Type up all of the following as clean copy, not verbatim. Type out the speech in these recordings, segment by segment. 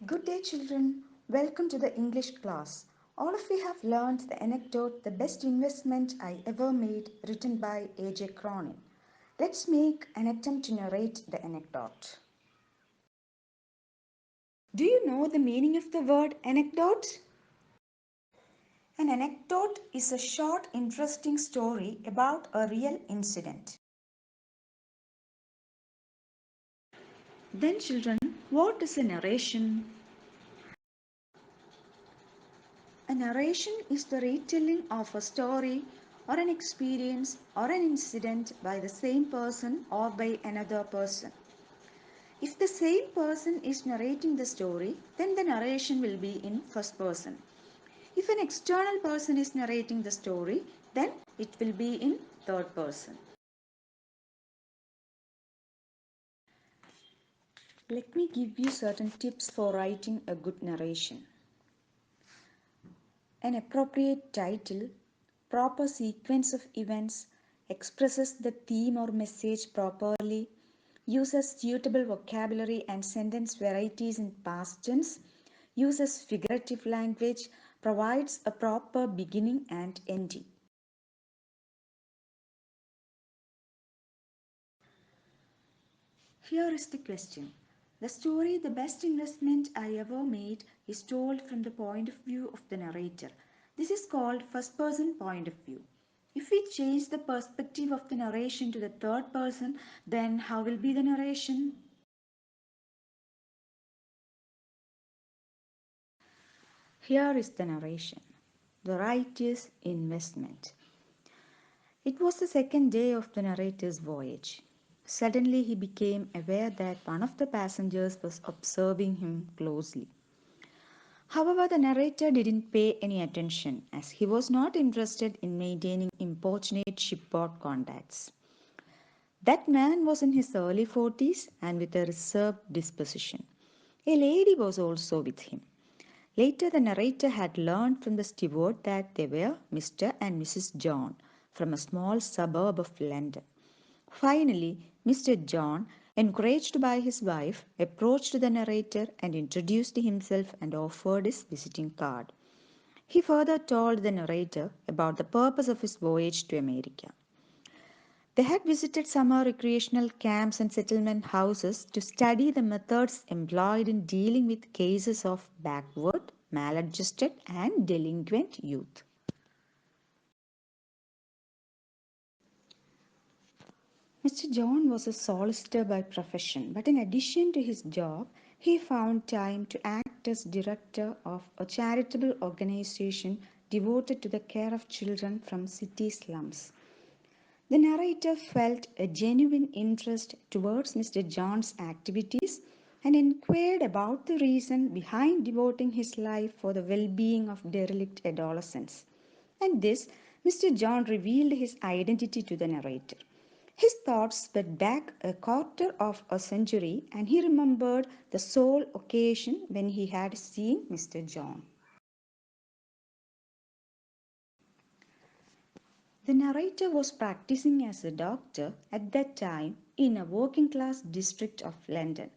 Good day, children. Welcome to the English class. All of you have learned the anecdote, The Best Investment I Ever Made, written by A.J. Cronin. Let's make an attempt to narrate the anecdote. Do you know the meaning of the word anecdote? An anecdote is a short, interesting story about a real incident. Then, children, what is a narration? A narration is the retelling of a story or an experience or an incident by the same person or by another person. If the same person is narrating the story, then the narration will be in first person. If an external person is narrating the story, then it will be in third person. Let me give you certain tips for writing a good narration. An appropriate title, proper sequence of events, expresses the theme or message properly, uses suitable vocabulary and sentence varieties in past tense, uses figurative language, provides a proper beginning and ending. Here is the question. The story The Best Investment I Ever Made is told from the point of view of the narrator. This is called first person point of view. If we change the perspective of the narration to the third person, then how will be the narration? Here is the narration. The writer's investment. It was the second day of the narrator's voyage. Suddenly he became aware that one of the passengers was observing him closely. However, the narrator didn't pay any attention as he was not interested in maintaining importunate shipboard contacts. That man was in his early 40s and with a reserved disposition. A lady was also with him. Later, the narrator had learned from the steward that they were Mr. and Mrs. John from a small suburb of London. Finally, Mr. John, encouraged by his wife, approached the narrator and introduced himself and offered his visiting card. He further told the narrator about the purpose of his voyage to America. They had visited summer recreational camps and settlement houses to study the methods employed in dealing with cases of backward, maladjusted, and delinquent youth. Mr. John was a solicitor by profession, but in addition to his job, he found time to act as director of a charitable organization devoted to the care of children from city slums. The narrator felt a genuine interest towards Mr. John's activities and inquired about the reason behind devoting his life for the well being of derelict adolescents. And this, Mr. John revealed his identity to the narrator. His thoughts went back a quarter of a century and he remembered the sole occasion when he had seen Mr. John. The narrator was practicing as a doctor at that time in a working class district of London.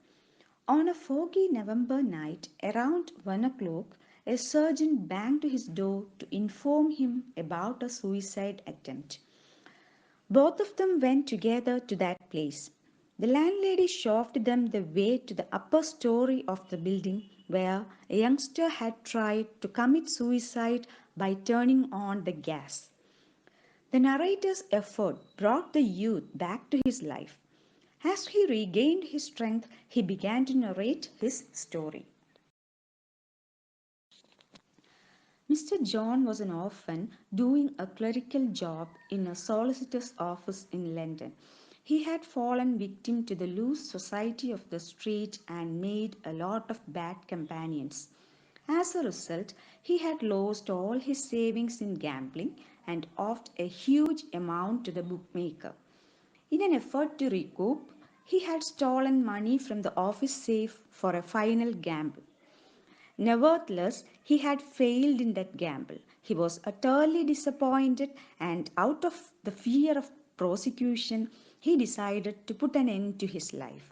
On a foggy November night around 1 o'clock, a surgeon banged his door to inform him about a suicide attempt. Both of them went together to that place. The landlady showed them the way to the upper story of the building where a youngster had tried to commit suicide by turning on the gas. The narrator's effort brought the youth back to his life. As he regained his strength, he began to narrate his story. Mr. John was an orphan doing a clerical job in a solicitor's office in London. He had fallen victim to the loose society of the street and made a lot of bad companions. As a result, he had lost all his savings in gambling and owed a huge amount to the bookmaker. In an effort to recoup, he had stolen money from the office safe for a final gamble. Nevertheless, he had failed in that gamble. He was utterly disappointed, and out of the fear of prosecution, he decided to put an end to his life.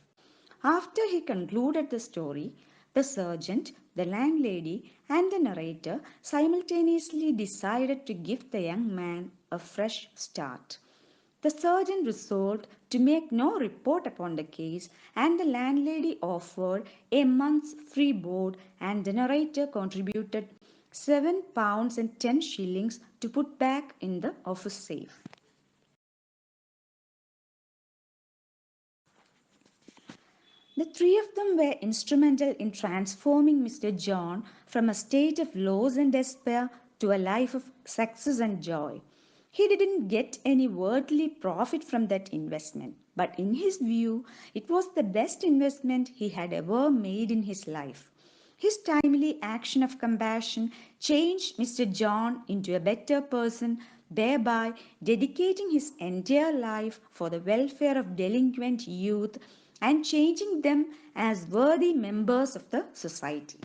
After he concluded the story, The sergeant, the landlady, and the narrator simultaneously decided to give the young man a fresh start. The sergeant resolved to make no report upon the case, and the landlady offered a month's free board, and the narrator contributed £7 and 10 shillings to put back in the office safe. The three of them were instrumental in transforming Mr. John from a state of loss and despair to a life of success and joy. He didn't get any worldly profit from that investment, but in his view, it was the best investment he had ever made in his life. His timely action of compassion changed Mr. John into a better person, thereby dedicating his entire life for the welfare of delinquent youth and changing them as worthy members of the society.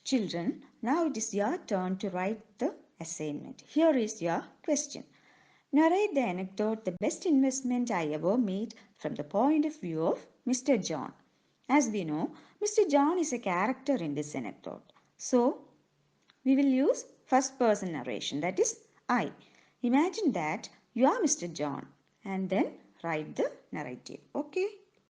Children, now it is your turn to write the assignment. Here is your question. Narrate the anecdote, the best investment I ever made from the point of view of Mr. John. As we know, Mr. John is a character in this anecdote. So, we will use first person narration, that is I. Imagine that you are Mr. John and then write the narrative. Okay.